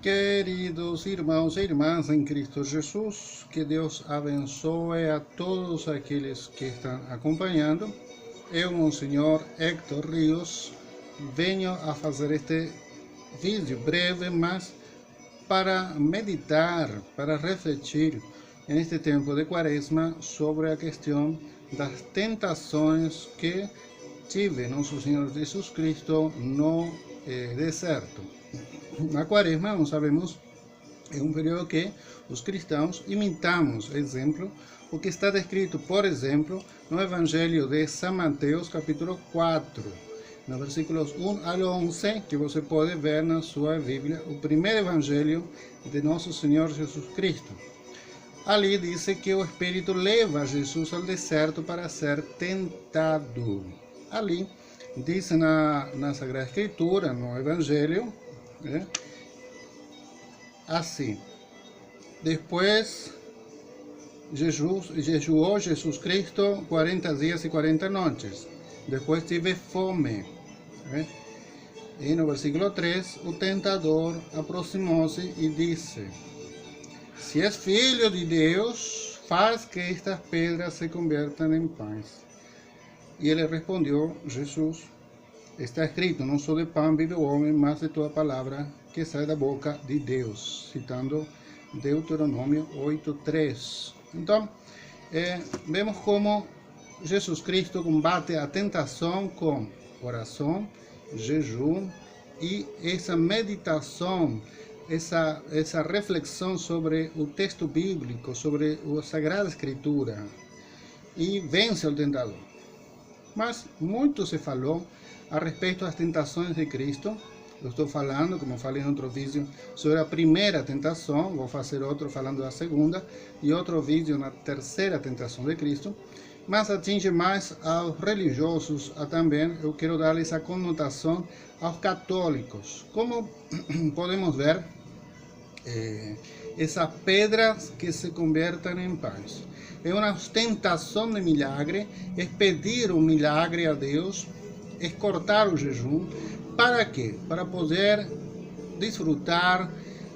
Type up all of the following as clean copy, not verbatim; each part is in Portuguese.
Queridos irmãos e irmãs em Cristo Jesus, que Deus abençoe a todos aqueles que estão acompanhando. Eu, Monsenhor Héctor Rios, venho a fazer este vídeo breve, mas para meditar, para refletir neste tempo de Quaresma sobre a questão das tentações que tive nosso Senhor Jesus Cristo no deserto. Na Quaresma, nós sabemos, é um período que os cristãos imitamos, exemplo, o que está descrito, por exemplo, no Evangelho de São Mateus, capítulo 4, nos versículos 1 ao 11, que você pode ver na sua Bíblia, o primeiro Evangelho de nosso Senhor Jesus Cristo. Ali diz que o Espírito leva Jesus ao deserto para ser tentado. Ali diz na Sagrada Escritura, no Evangelho, assim: depois jejuou Jesus Cristo 40 dias e 40 noites. Depois tive fome. E no versículo 3, o tentador aproximou-se e disse: se és filho de Deus, faz que estas pedras se convertam em pães. E ele respondeu, Jesus: está escrito, não só de pão vive o homem, mas de toda palavra que sai da boca de Deus, citando Deuteronômio 8:3. Então, vemos como Jesus Cristo combate a tentação com oração, jejum e essa meditação, essa reflexão sobre o texto bíblico, sobre a Sagrada Escritura, e vence o tentador. Mas muito se falou a respeito das tentações de Cristo. Eu estou falando, como falei em outro vídeo, sobre a primeira tentação, vou fazer outro falando da segunda, e outro vídeo na terceira tentação de Cristo, mas atinge mais aos religiosos, também eu quero dar essa conotação aos católicos. Como podemos ver, essas pedras que se convertem em pães. É uma ostentação de milagre, é pedir um milagre a Deus, é cortar o jejum. Para quê? Para poder desfrutar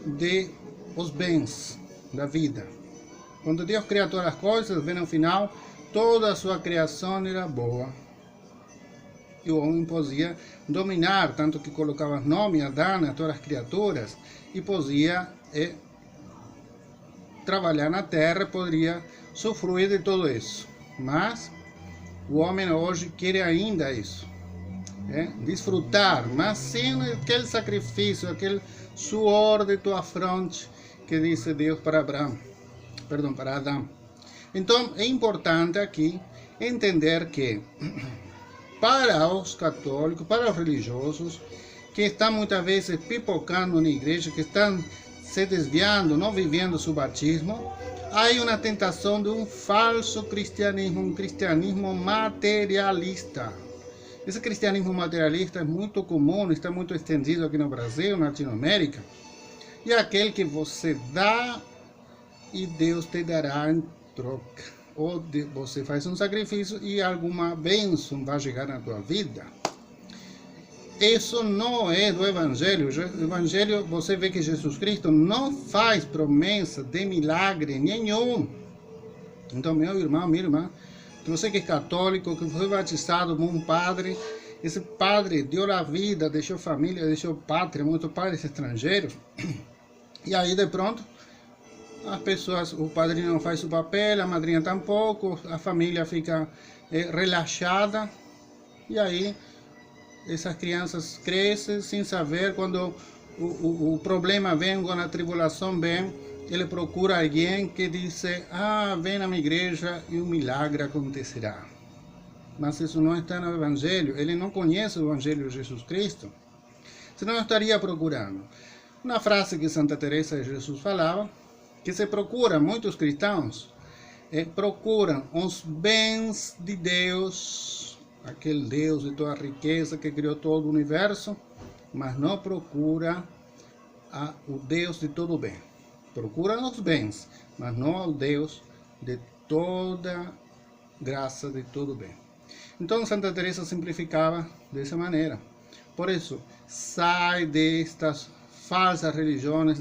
de os bens da vida. Quando Deus criou todas as coisas, vem no final, toda a sua criação era boa. E o homem podia dominar, tanto que colocava nome a Adão, a todas as criaturas, e podia trabalhar na terra, poderia usufruir de tudo isso. Mas o homem hoje quer ainda isso, desfrutar, mas sem aquele sacrifício, aquele suor de tua fronte que disse Deus para Adão. Então é importante aqui entender que para os católicos, para os religiosos, que estão muitas vezes pipocando na igreja, que estão se desviando, não vivendo seu batismo, há uma tentação de um falso cristianismo, um cristianismo materialista. Esse cristianismo materialista é muito comum, está muito estendido aqui no Brasil, na Latinoamérica, e é aquele que você dá e Deus te dará em troca. Ou você faz um sacrifício e alguma bênção vai chegar na tua vida. Isso não é do Evangelho. O Evangelho, você vê que Jesus Cristo não faz promessa de milagre nenhum. Então, meu irmão, minha irmã, você que é católico, que foi batizado por um padre, esse padre deu a vida, deixou família, deixou pátria, muitos padres estrangeiros, e aí de pronto, as pessoas, o padrinho não faz o papel, a madrinha tampouco, a família fica relaxada, e aí essas crianças crescem sem saber, quando o problema vem, quando a tribulação vem, ele procura alguém que diz, vem na minha igreja e um milagre acontecerá. Mas isso não está no Evangelho, ele não conhece o Evangelho de Jesus Cristo, senão estaria procurando. Uma frase que Santa Teresa de Jesus falava, que se procura, muitos cristãos procuram os bens de Deus, aquele Deus de toda a riqueza que criou todo o universo, mas não procura o Deus de todo o bem. Procura os bens, mas não ao Deus de toda graça, de todo bem. Então Santa Teresa simplificava dessa maneira. Por isso, sai destas falsas religiões,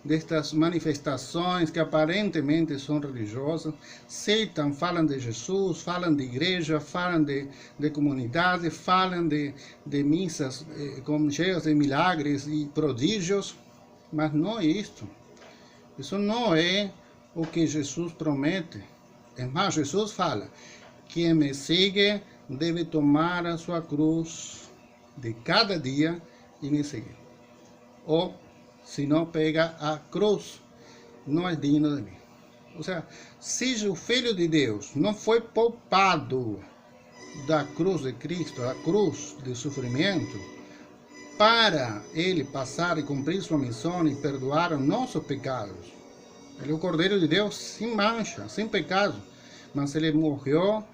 destas manifestações que aparentemente são religiosas, citam, falam de Jesus, falam de igreja, falam de comunidade, falam de missas cheias de milagres e prodígios, mas não é isto. Isso não é o que Jesus promete. É mais, Jesus fala: quem me segue deve tomar a sua cruz de cada dia e me seguir. Ou, se não pega a cruz, não é digno de mim. Ou seja, se o Filho de Deus não foi poupado da cruz de Cristo, da cruz de sofrimento, para ele passar e cumprir sua missão e perdoar os nossos pecados. Ele é o Cordeiro de Deus sem mancha, sem pecado, mas ele morreu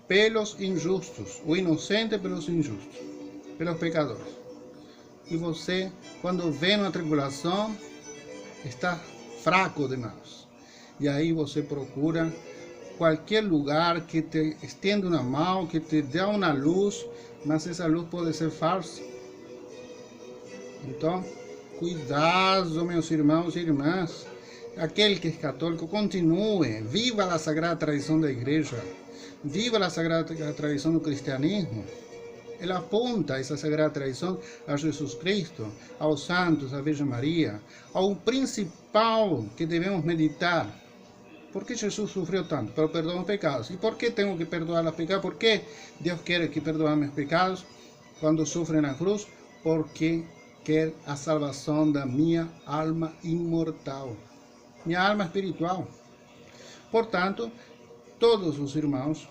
pelos injustos, o inocente pelos injustos, pelos pecadores. E você, quando vem uma tribulação, está fraco demais. E aí você procura qualquer lugar que te estenda uma mão, que te dê uma luz, mas essa luz pode ser falsa. Então, cuidado, meus irmãos e irmãs. Aquele que é católico, continue, viva a sagrada tradição da igreja, viva a sagrada tradição do cristianismo. Ela aponta essa sagrada tradição a Jesus Cristo, aos santos, à Virgem Maria, ao principal que devemos meditar. Por que Jesus sofreu tanto? Para perdoar os pecados. E por que tenho que perdoar os pecados? Por que Deus quer que perdoe meus pecados quando sofre na cruz? Porque quer a salvação da minha alma imortal, minha alma espiritual. Portanto, todos os irmãos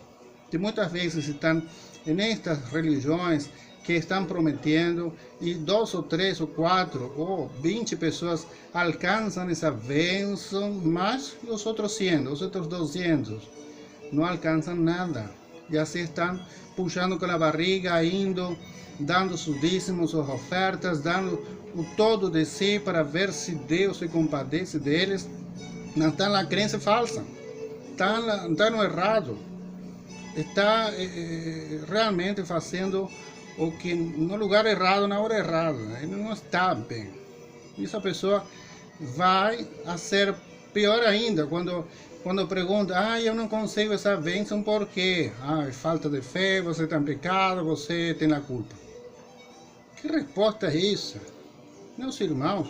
que muitas vezes estão nestas religiões que estão prometendo, e 2 ou 3 ou 4 ou 20 pessoas alcançam essa bênção, mas os outros 100, os outros 200 não alcançam nada. E assim estão puxando com a barriga, indo, dando seus dízimos, suas ofertas, dando o todo de si para ver se Deus se compadece deles. Não está na crença falsa, está no errado, está realmente fazendo o que no lugar errado, na hora errada. Ele não está bem. E essa pessoa vai a ser pior ainda quando pergunta: eu não consigo essa bênção, por quê? É falta de fé, você está em pecado, você tem a culpa. Que resposta é essa? Meus irmãos,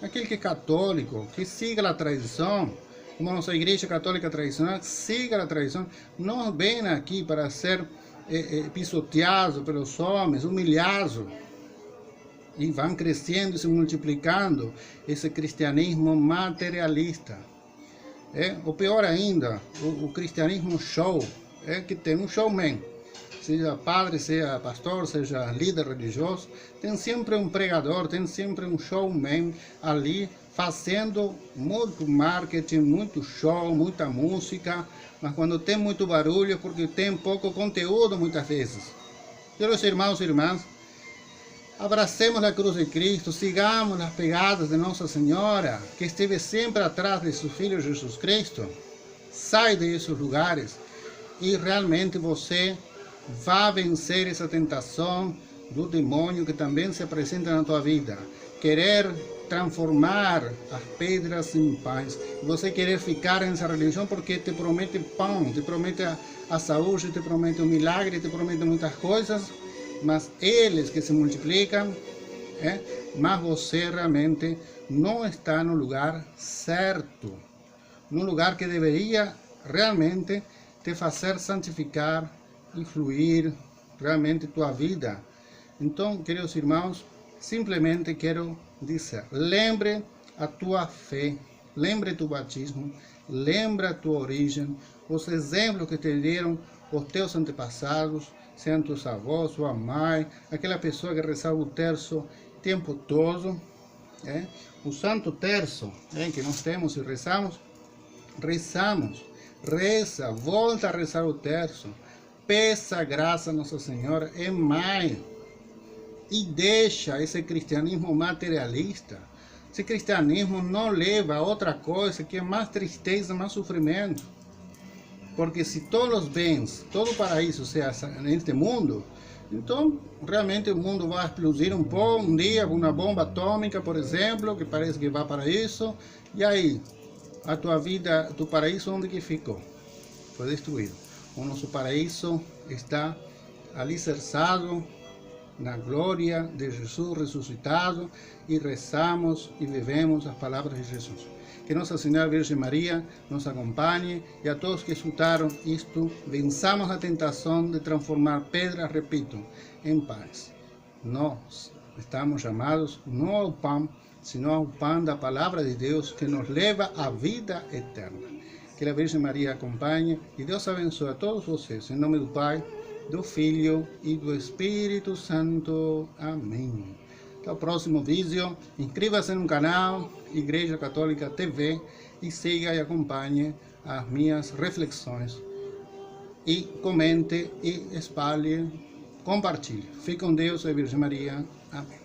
aquele que é católico, que siga a tradição, como a nossa igreja católica tradicional, siga a tradição, não vem aqui para ser pisoteado pelos homens, humilhado, e vão crescendo e se multiplicando esse cristianismo materialista. O pior ainda, o cristianismo show, que tem um showman, seja padre, seja pastor, seja líder religioso, tem sempre um pregador, tem sempre um showman ali, fazendo muito marketing, muito show, muita música, mas quando tem muito barulho, porque tem pouco conteúdo muitas vezes. Meus irmãos e irmãs, abracemos a cruz de Cristo, sigamos as pegadas de Nossa Senhora, que esteve sempre atrás de seu Filho Jesus Cristo. Sai desses lugares e realmente você vai vencer essa tentação do demônio que também se apresenta na tua vida. Querer transformar as pedras em pães. Você querer ficar nessa religião porque te promete pão, te promete a saúde, te promete um milagre, te promete muitas coisas, mas eles que se multiplicam, mas você realmente não está no lugar certo, no lugar que deveria realmente te fazer santificar e fluir realmente tua vida. Então, queridos irmãos, simplesmente quero dizer: lembre a tua fé, lembre tu batismo, lembre a tua origem, os exemplos que te deram os teus antepassados, sejam teus avós, sua mãe, aquela pessoa que rezava o terço o tempo todo, o Santo Terço, que nós temos e rezamos, reza, volta a rezar o terço, peça a graça a Nossa Senhora e mais, e deixa esse cristianismo materialista. Esse cristianismo não leva a outra coisa que é mais tristeza, mais sofrimento. Porque se todos os bens, todo o paraíso seja neste mundo, Então, realmente o mundo vai explodir um pouco, um dia, com uma bomba atômica, por exemplo, que parece que vai para isso. E aí, a tua vida, o teu paraíso, onde que ficou? Foi destruído. O nosso paraíso está alicerçado na glória de Jesus ressuscitado, e rezamos e vivemos as palavras de Jesus. Que Nossa Senhora Virgem Maria nos acompanhe, e a todos que escutaram isto, vençamos a tentação de transformar pedras, repito, em pães. Nós estamos chamados não ao pão, sino ao pão da palavra de Deus, que nos leva à vida eterna. Que a Virgem Maria acompanhe, e Deus abençoe a todos vocês, em nome do Pai, do Filho e do Espírito Santo. Amém. Até o próximo vídeo. Inscreva-se no canal Igreja Católica TV e siga e acompanhe as minhas reflexões. E comente e espalhe, compartilhe. Fique com Deus e a Virgem Maria. Amém.